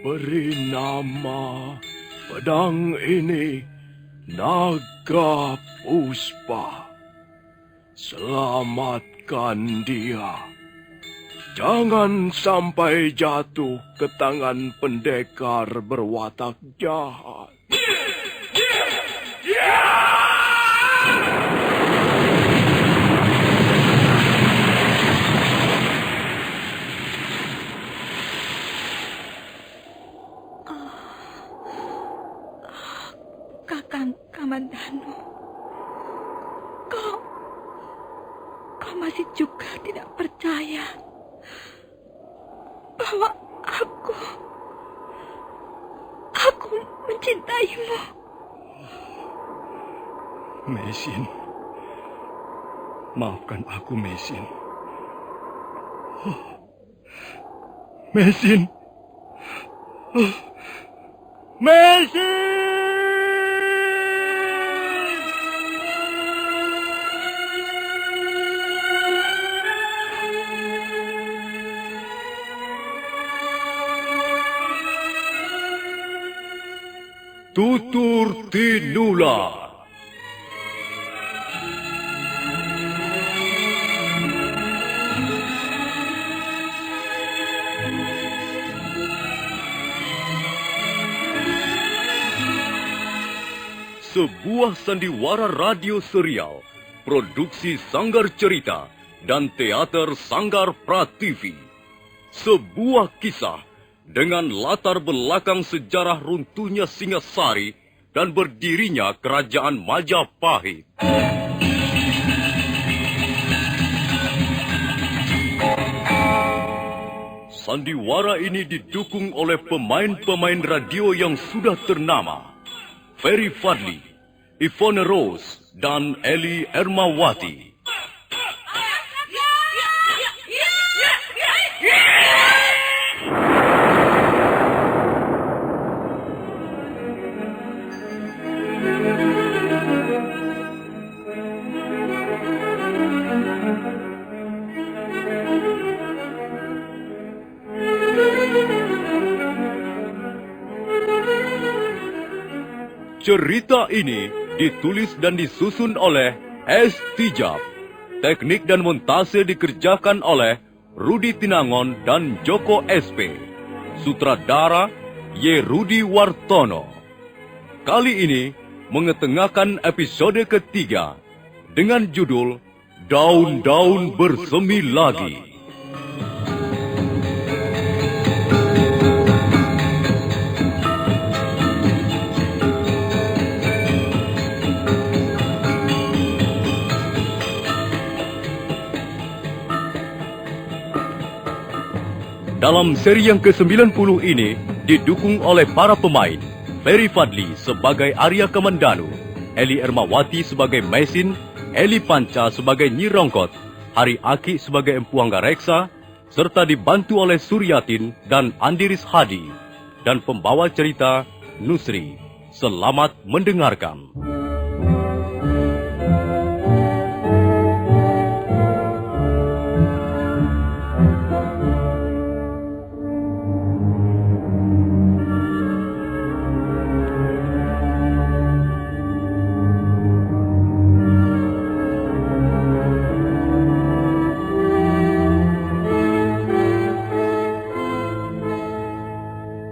beri nama pedang ini Naga Puspa. Selamatkan dia. Jangan sampai jatuh ke tangan pendekar berwatak jahat. Kakang Kamandanu, kau masih juga tidak percaya bahwa aku mencintaimu. Mesin, maafkan aku, Mesin. Mesin, Mesin. Tutur Tinular. Sebuah sandiwara radio serial, produksi Sanggar Cerita dan Teater Sanggar Prativi. Sebuah kisah dengan latar belakang sejarah runtuhnya Singasari dan berdirinya Kerajaan Majapahit. Sandiwara ini didukung oleh pemain-pemain radio yang sudah ternama. Ferry Fadli, Ivone Rose, dan Eli Ermawati. Cerita ini ditulis dan disusun oleh S. Tijab. Teknik dan montase dikerjakan oleh Rudi Tinangon dan Joko SP. Sutradara Y. Rudi Wartono. Kali ini mengetengahkan episode ketiga dengan judul Daun-Daun Bersemi Lagi. Dalam seri yang ke-90 ini didukung oleh para pemain Ferry Fadli sebagai Arya Kamandanu, Eli Ermawati sebagai Mesin, Eli Panca sebagai Nyi Rongkot, Hari Aki sebagai Empu Anggareksa, serta dibantu oleh Suryatin dan Andiris Hadi, dan pembawa cerita Nusri. Selamat mendengarkan.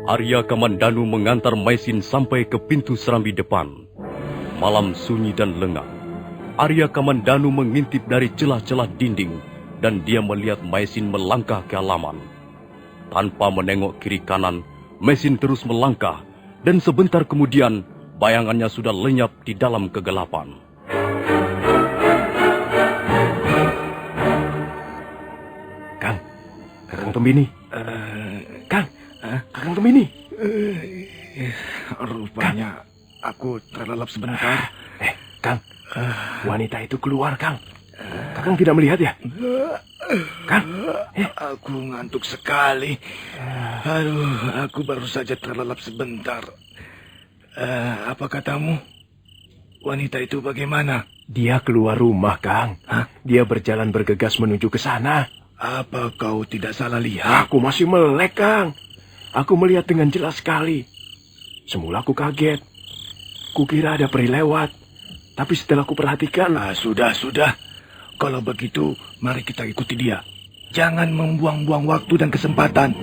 Arya Kamandanu mengantar Mesin sampai ke pintu serambi depan. Malam sunyi dan lengang. Arya Kamandanu mengintip dari celah-celah dinding dan dia melihat Mesin melangkah ke halaman. Tanpa menengok kiri kanan, Mesin terus melangkah dan sebentar kemudian bayangannya sudah lenyap di dalam kegelapan. Kakang Tombini. Kakang Tombini. Rupanya aku terlelap sebentar. Kang, wanita itu keluar, Kang. Kakang tidak melihat ya? Kang, aku ngantuk sekali. Aduh, aku baru saja terlelap sebentar. Apa katamu? Wanita itu bagaimana? Dia keluar rumah, Kang. Dia berjalan bergegas menuju ke sana. Apa kau tidak salah lihat? Aku masih melek, Kang. Aku melihat dengan jelas sekali. Semula aku kaget. Kukira ada peri lewat. Tapi setelah aku perhatikan... Sudah. Kalau begitu, mari kita ikuti dia. Jangan membuang-buang waktu dan kesempatan.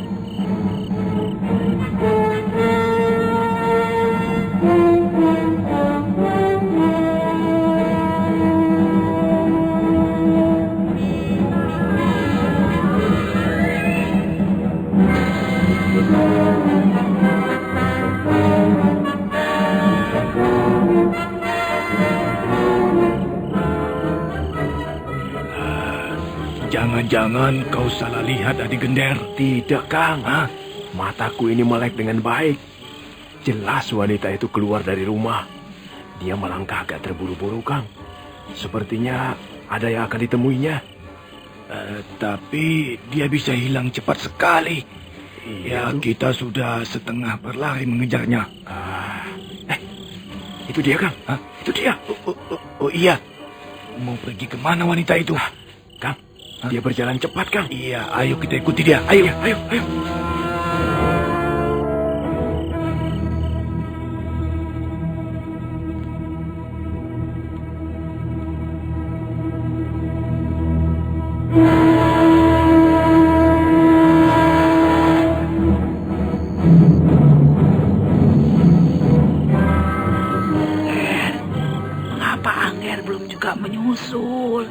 Jangan-jangan kau salah lihat, Adik Gender. Tidak, Kang. Mataku ini melek dengan baik. Jelas wanita itu keluar dari rumah. Dia melangkah agak terburu-buru, Kang. Sepertinya ada yang akan ditemuinya. Tapi dia bisa hilang cepat sekali. Iya, Kita sudah setengah berlari mengejarnya. Itu dia, Kang. Itu dia. Oh iya. Mau pergi kemana wanita itu? Kang, dia berjalan cepat, Kang. Iya, ayo kita ikuti dia. Ayo. Ayo. Mengapa Angger belum juga menyusul?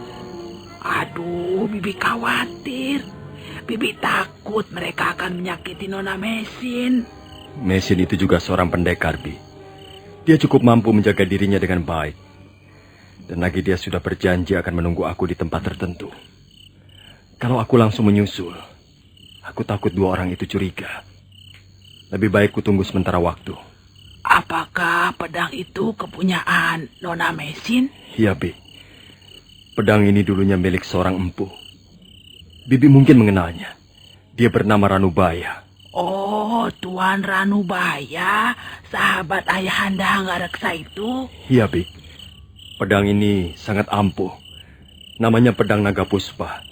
Aduh, Bibi khawatir. Bibi takut mereka akan menyakiti Nona Mesin. Mesin itu juga seorang pendekar, Bi. Dia cukup mampu menjaga dirinya dengan baik. Dan lagi dia sudah berjanji akan menunggu aku di tempat tertentu. Kalau aku langsung menyusul, aku takut dua orang itu curiga. Lebih baik ku tunggu sementara waktu. Apakah pedang itu kepunyaan Nona Mesin? Iya, Bi. Pedang ini dulunya milik seorang empu. Bibi mungkin mengenalnya. Dia bernama Ranubaya. Oh, Tuan Ranubaya, sahabat ayahanda Hanggareksa itu? Iya, Bi. Pedang ini sangat ampuh. Namanya pedang Naga Puspa.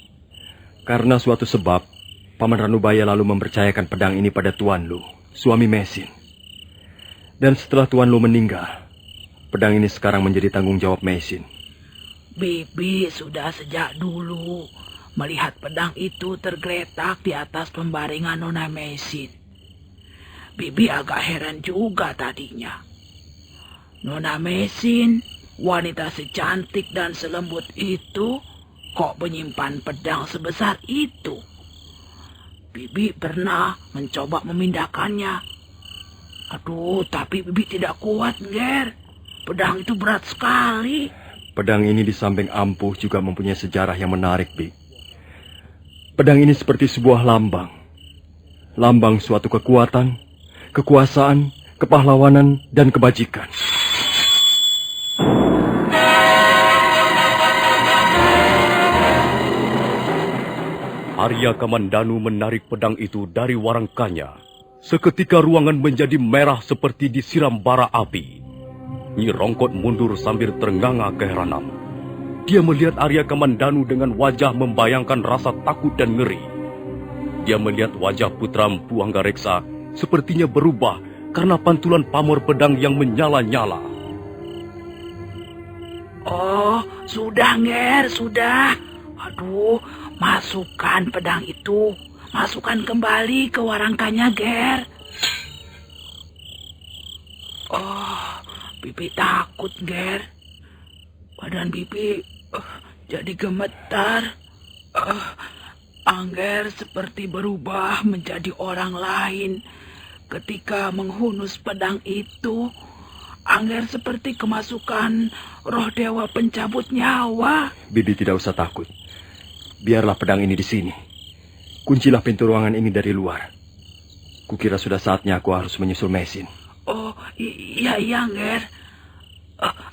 Karena suatu sebab, Paman Ranubaya lalu mempercayakan pedang ini pada Tuan Lu, suami Mesin. Dan setelah Tuan Lu meninggal, pedang ini sekarang menjadi tanggung jawab Mesin. Bibi sudah sejak dulu melihat pedang itu tergeletak di atas pembaringan Nona Mesin. Bibi agak heran juga tadinya. Nona Mesin, wanita secantik dan selembut itu, kok menyimpan pedang sebesar itu? Bibi pernah mencoba memindahkannya. Aduh, tapi Bibi tidak kuat, Ger. Pedang itu berat sekali. Pedang ini di samping ampuh juga mempunyai sejarah yang menarik, Bi. Pedang ini seperti sebuah lambang. Lambang suatu kekuatan, kekuasaan, kepahlawanan, dan kebajikan. Arya Kamandanu menarik pedang itu dari warangkanya. Seketika ruangan menjadi merah seperti disiram bara api. Nyi Rongkot mundur sambil terenganga keheranan. Dia melihat Arya Kamandanu dengan wajah membayangkan rasa takut dan ngeri. Dia melihat wajah putra Empu Hanggareksa sepertinya berubah karena pantulan pamor pedang yang menyala-nyala. Oh, sudah, Nger, sudah. Aduh, masukkan pedang itu. Masukkan kembali ke warangkanya, Ger. Oh, Bibi takut, Ger. Badan Bibi jadi gemetar. Angger seperti berubah menjadi orang lain. Ketika menghunus pedang itu, Angger seperti kemasukan roh dewa pencabut nyawa. Bibi tidak usah takut. Biarlah pedang ini di sini. Kuncilah pintu ruangan ini dari luar. Kukira sudah saatnya aku harus menyusul Mesin. Oh, iya, Angger.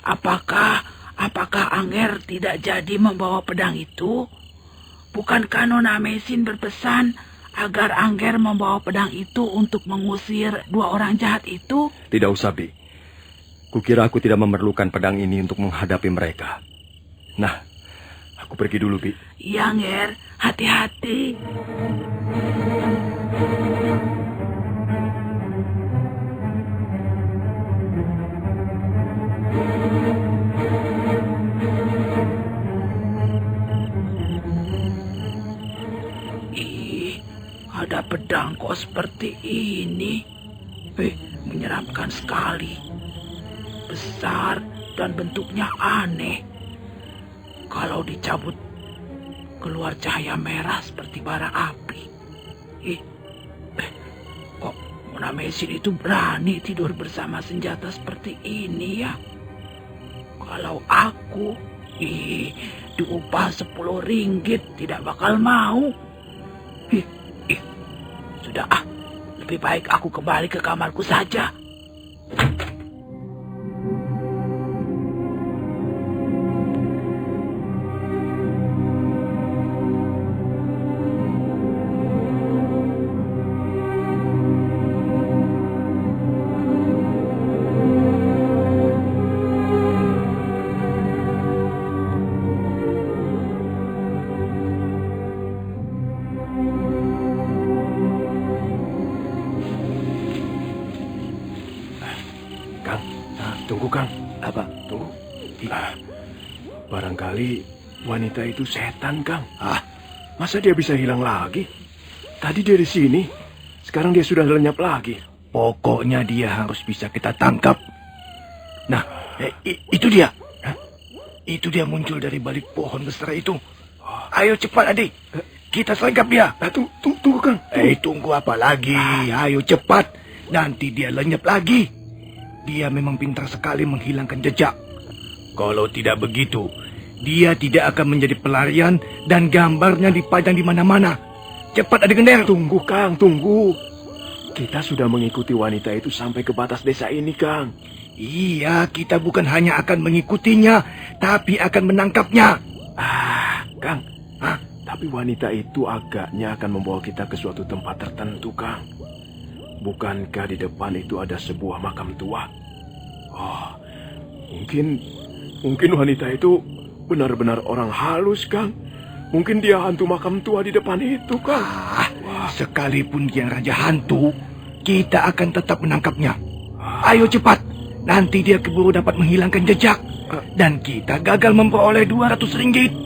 Apakah Angger tidak jadi membawa pedang itu? Bukankah Nona Mesin berpesan agar Angger membawa pedang itu untuk mengusir dua orang jahat itu? Tidak usah, Bi. Kukira aku tidak memerlukan pedang ini untuk menghadapi mereka. Nah, aku pergi dulu, Bi. Iya, Angger. Hati-hati. Ih, ada pedang kok seperti ini. Menyeramkan sekali. Besar dan bentuknya aneh. Kalau dicabut, keluar cahaya merah seperti bara api. Kok Mona Mesin itu berani tidur bersama senjata seperti ini ya? Kalau aku, diupah 10 ringgit tidak bakal mau. Sudah lebih baik aku kembali ke kamarku saja. Tunggu, Kang. Apa? Tunggu. Barangkali wanita itu setan, Kang. Masa dia bisa hilang lagi? Tadi dia di sini, sekarang dia sudah lenyap lagi. Pokoknya dia harus bisa kita tangkap. Nah, itu dia. Itu dia muncul dari balik pohon besar itu. Ayo cepat, adik. Kita sergap dia. Tunggu, Kang. Tunggu apa lagi? Ayo cepat. Nanti dia lenyap lagi. Dia memang pintar sekali menghilangkan jejak. Kalau tidak begitu, dia tidak akan menjadi pelarian dan gambarnya dipajang di mana-mana. Cepat, adik Gender. Tunggu, Kang, tunggu. Kita sudah mengikuti wanita itu sampai ke batas desa ini, Kang. Iya, kita bukan hanya akan mengikutinya, tapi akan menangkapnya. Kang. Tapi wanita itu agaknya akan membawa kita ke suatu tempat tertentu, Kang. Bukankah di depan itu ada sebuah makam tua? Mungkin wanita itu benar-benar orang halus, Kang. Mungkin dia hantu makam tua di depan itu, Kang. Sekalipun dia raja hantu, kita akan tetap menangkapnya. Ayo cepat, nanti dia keburu dapat menghilangkan jejak. Dan kita gagal memperoleh 200 ringgit.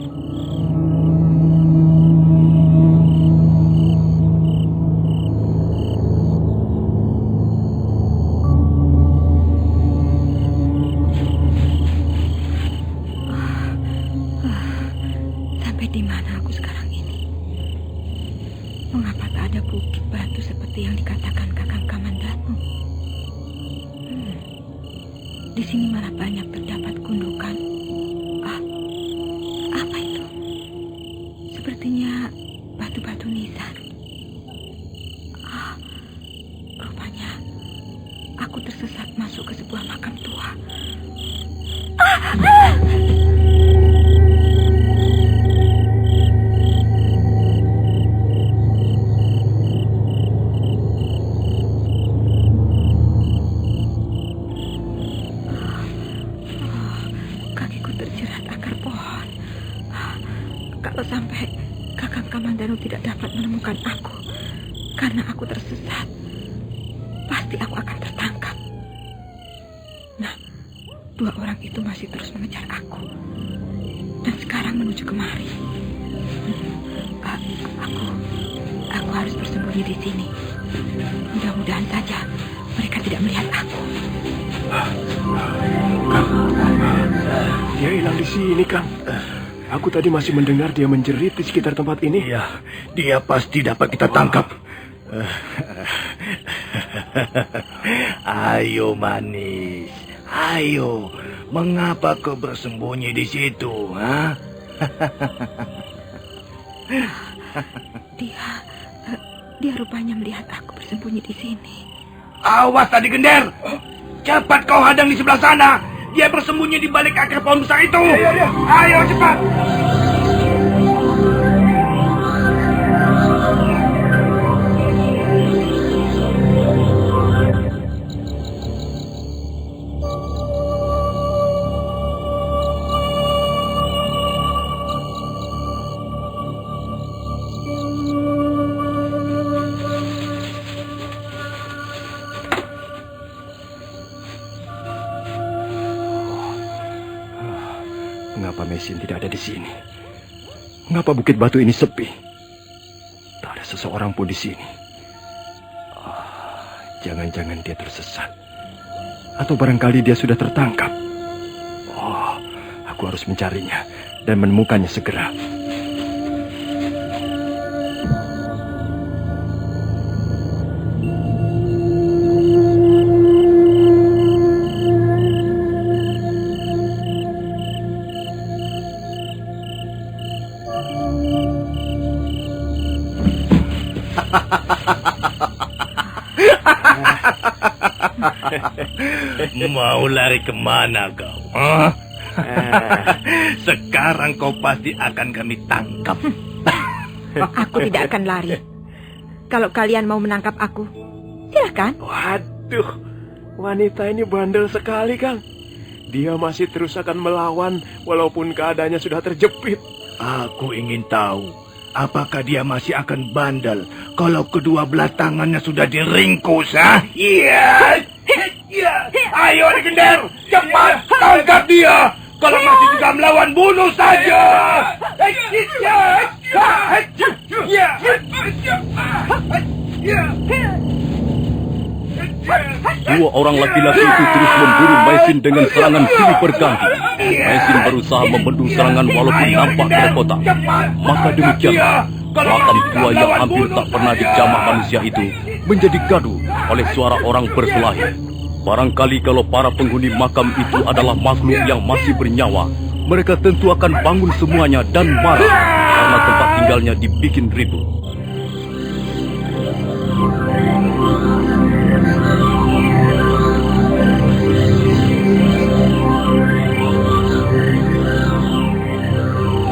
Di mana aku sekarang ini? Mengapa tak ada bukit batu seperti yang dikatakan Kakang Kamandanu? Di sini malah banyak terdapat gundukan. Apa itu? Sepertinya batu-batu nisan. Rupanya aku tersesat masuk ke sebuah makam tua. Kalau sampai Kakang Kamandanu tidak dapat menemukan aku karena aku tersesat, pasti aku akan tertangkap. Nah, 2 orang itu masih terus mengejar aku dan sekarang menuju kemari. Aku harus bersembunyi di sini. Mudah-mudahan saja mereka tidak melihat aku. Dia hilang di sini, Kang. Aku tadi masih mendengar dia menjerit di sekitar tempat ini. Iya, dia pasti dapat kita tangkap. Ayo manis, ayo. Mengapa kau bersembunyi di situ? Dia rupanya melihat aku bersembunyi di sini. Awas tadi Gender, cepat kau hadang di sebelah sana. Dia bersembunyi di balik akar pohon besar itu. Ayo cepat. Mengapa Mesin tidak ada di sini? Mengapa bukit batu ini sepi? ada seseorang pun di sini. Jangan-jangan dia tersesat. Atau barangkali dia sudah tertangkap. Oh, aku harus mencarinya dan menemukannya segera. Mau lari kemana kau? Hah? Sekarang kau pasti akan kami tangkap. Aku tidak akan lari. Kalau kalian mau menangkap aku, silakan. Waduh, wanita ini bandel sekali, Kang. Dia masih terus akan melawan walaupun keadaannya sudah terjepit. Aku ingin tahu, apakah dia masih akan bandel kalau kedua belah tangannya sudah diringkus, ha? Iya! Ayo Legender, cepat tangkap dia! Kalau masih juga melawan, bunuh saja! Dua orang laki-laki itu terus memburu Maisin dengan serangan silih berganti. Maisin berusaha membendung serangan walaupun nampak kerepotan. Maka demikianlah, makam tua yang hampir tak pernah dijamah manusia itu menjadi gaduh oleh suara orang berkelahi. Barangkali kalau para penghuni makam itu adalah makhluk yang masih bernyawa, mereka tentu akan bangun semuanya dan marah karena tempat tinggalnya dibikin ribut.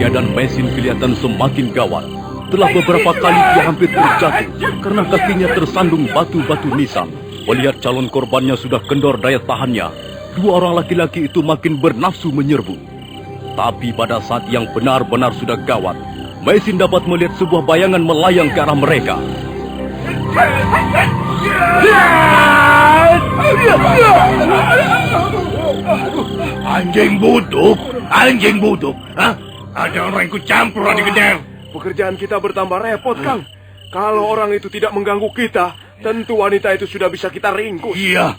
Keadaan Maisin kelihatan semakin gawat. Telah beberapa kali dia hampir terjatuh karena kakinya tersandung batu-batu nisan. Melihat calon korbannya sudah kendor daya tahannya, dua orang laki-laki itu makin bernafsu menyerbu. Tapi pada saat yang benar-benar sudah gawat, Maisin dapat melihat sebuah bayangan melayang ke arah mereka. Anjing buduk, hah? Ada orang ikut campur di Legender. Pekerjaan kita bertambah repot, Kang. Kalau orang itu tidak mengganggu kita, tentu wanita itu sudah bisa kita ringkus. Iya.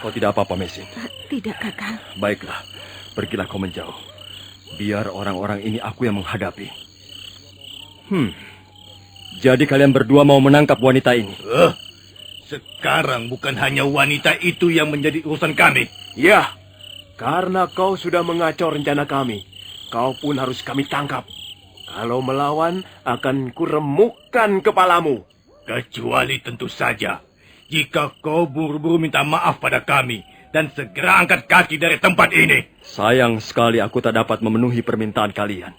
Kau tidak apa-apa, Maisin? Tidak, Kakang. Baiklah, pergilah kau menjauh. Biar orang-orang ini aku yang menghadapi. Jadi kalian berdua mau menangkap wanita ini? Sekarang bukan hanya wanita itu yang menjadi urusan kami. Ya, karena kau sudah mengacau rencana kami. Kau pun harus kami tangkap. Kalau melawan, akan kuremukkan kepalamu. Kecuali tentu saja, jika kau buru-buru minta maaf pada kami dan segera angkat kaki dari tempat ini. Sayang sekali aku tak dapat memenuhi permintaan kalian.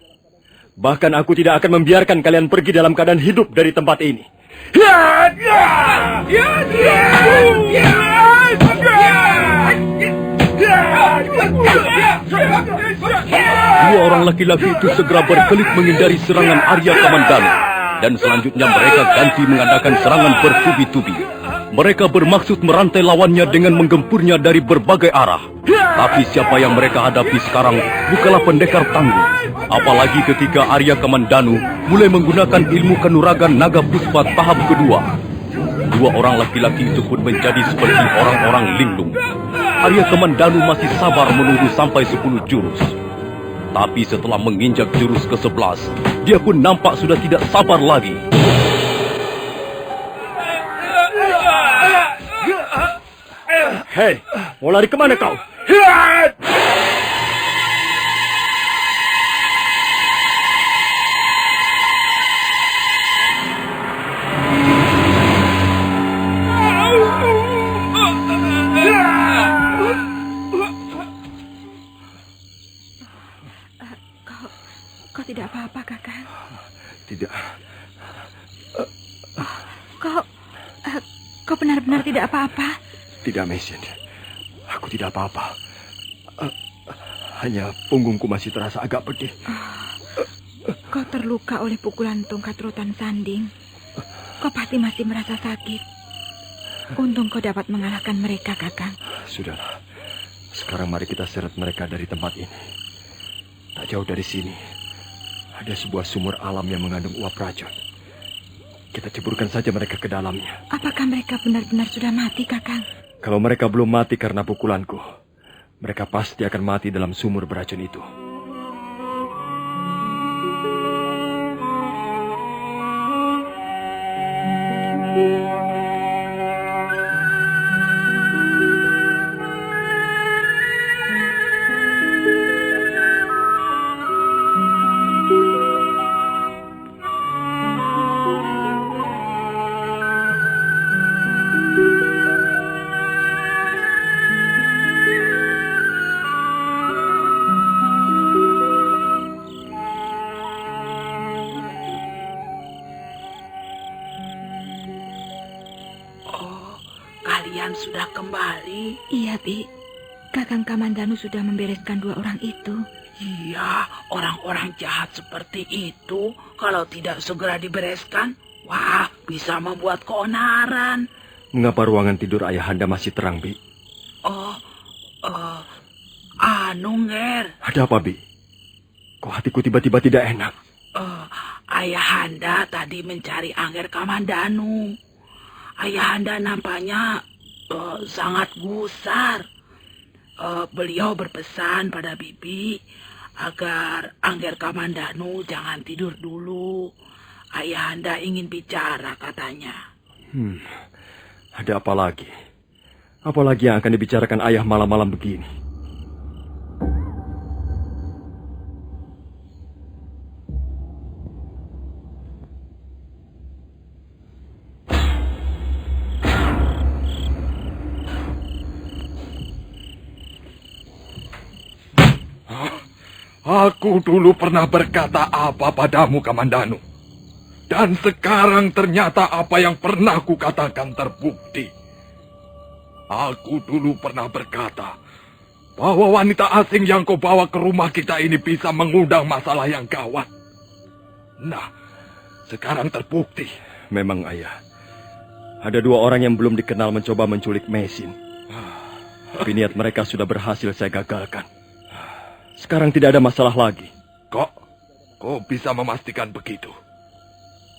Bahkan aku tidak akan membiarkan kalian pergi dalam keadaan hidup dari tempat ini. Dua orang laki-laki itu segera berkelit menghindari serangan Arya Kamandanu. Dan selanjutnya mereka ganti mengadakan serangan bertubi-tubi. Mereka bermaksud merantai lawannya dengan menggempurnya dari berbagai arah. Tapi siapa yang mereka hadapi sekarang bukanlah pendekar tangguh. Apalagi ketika Arya Kamandanu mulai menggunakan ilmu kanuragan naga puspa tahap kedua. Dua orang laki-laki itu pun menjadi seperti orang-orang linglung. Arya Kamandanu masih sabar menunggu sampai 10 jurus. Tapi setelah menginjak jurus ke-11, dia pun nampak sudah tidak sabar lagi. Hei, mau lari kemana kau? Kau tidak apa-apa, Kakang? Tidak. Kau benar-benar tidak apa-apa? Tidak, Maisin. Aku tidak apa-apa. Hanya punggungku masih terasa agak pedih. Kau terluka oleh pukulan tongkat rotan sanding. Kau pasti masih merasa sakit. Untung kau dapat mengalahkan mereka, Kakang. Sudahlah. Sekarang mari kita seret mereka dari tempat ini. Tak jauh dari sini, ada sebuah sumur alam yang mengandung uap racun. Kita ceburkan saja mereka ke dalamnya. Apakah mereka benar-benar sudah mati, Kakang? Kalau mereka belum mati karena pukulanku, mereka pasti akan mati dalam sumur beracun itu. Kalian sudah kembali? Iya, Bi. Kakang Kamandanu sudah membereskan 2 orang itu. Iya, orang-orang jahat seperti itu kalau tidak segera dibereskan, wah, bisa membuat keonaran. Mengapa ruangan tidur ayahanda masih terang, Bi? Nger. Ada apa, Bi? Kok hatiku tiba-tiba tidak enak? Ayahanda tadi mencari Angger Kamandanu. Ayahanda nampaknya sangat gusar. Beliau berpesan pada Bibi agar Angger Kamandanu jangan tidur dulu. Ayahanda ingin bicara katanya. Ada apa lagi? Apa lagi yang akan dibicarakan ayah malam-malam begini? Aku dulu pernah berkata apa padamu, Kamandanu. Dan sekarang ternyata apa yang pernah kukatakan terbukti. Aku dulu pernah berkata bahwa wanita asing yang kau bawa ke rumah kita ini bisa mengundang masalah yang gawat. Nah, sekarang terbukti. Memang, ayah. Ada 2 orang yang belum dikenal mencoba menculik Mesin. Tapi niat mereka sudah berhasil saya gagalkan. Sekarang tidak ada masalah lagi. Kok bisa memastikan begitu?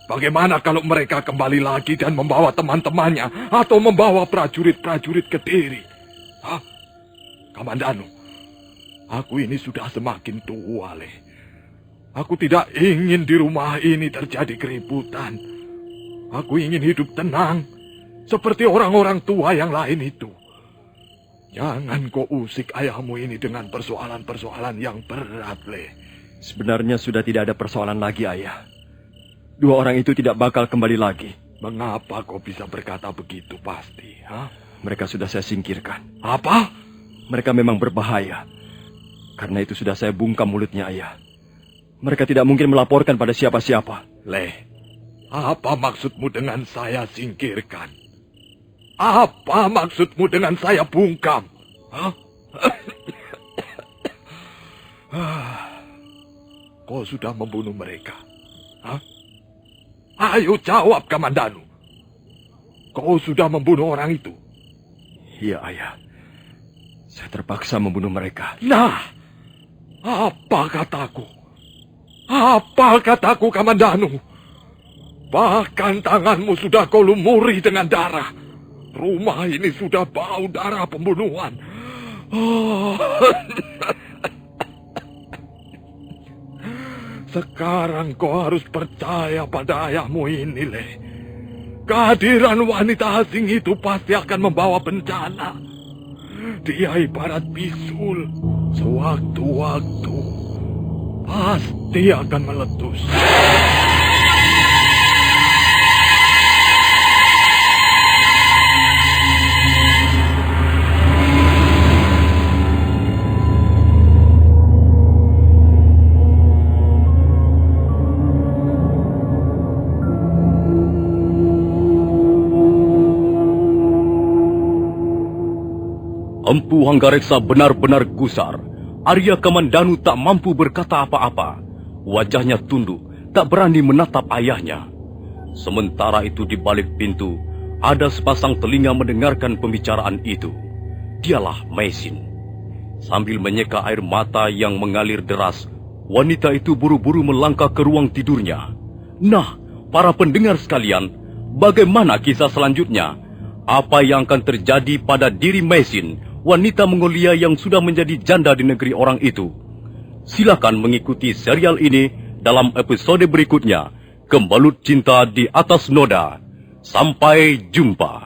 Bagaimana kalau mereka kembali lagi dan membawa teman-temannya atau membawa prajurit-prajurit Kediri? Hah? Kamandanu, aku ini sudah semakin tua, Le. Aku tidak ingin di rumah ini terjadi keributan. Aku ingin hidup tenang, seperti orang-orang tua yang lain itu. Jangan kau usik ayahmu ini dengan persoalan-persoalan yang berat, Le. Sebenarnya sudah tidak ada persoalan lagi, ayah. 2 orang itu tidak bakal kembali lagi. Mengapa kau bisa berkata begitu pasti? Hah? Mereka sudah saya singkirkan. Apa? Mereka memang berbahaya. Karena itu sudah saya bungkam mulutnya, ayah. Mereka tidak mungkin melaporkan pada siapa-siapa. Le, apa maksudmu dengan saya singkirkan? Apa maksudmu dengan saya bungkam? Hah? Kau sudah membunuh mereka. Hah? Ayo jawab, Kamandanu. Kau sudah membunuh orang itu? Iya, ayah. Saya terpaksa membunuh mereka. Nah, apa kataku? Apa kataku, Kamandanu? Bahkan tanganmu sudah kau lumuri dengan darah. Rumah ini sudah bau darah pembunuhan. Sekarang kau harus percaya pada ayahmu ini, Le. Kehadiran wanita asing itu pasti akan membawa bencana. Dia ibarat bisul. Sewaktu-waktu pasti akan meletus. Empu Hanggareksa benar-benar gusar. Arya Kamandanu tak mampu berkata apa-apa. Wajahnya tunduk, tak berani menatap ayahnya. Sementara itu di balik pintu, ada sepasang telinga mendengarkan pembicaraan itu. Dialah Mesin. Sambil menyeka air mata yang mengalir deras, wanita itu buru-buru melangkah ke ruang tidurnya. Nah, para pendengar sekalian, bagaimana kisah selanjutnya? Apa yang akan terjadi pada diri Maisin, wanita Mongolia yang sudah menjadi janda di negeri orang itu? Silakan mengikuti serial ini dalam episode berikutnya. Gembalut Cinta di Atas Noda. Sampai jumpa.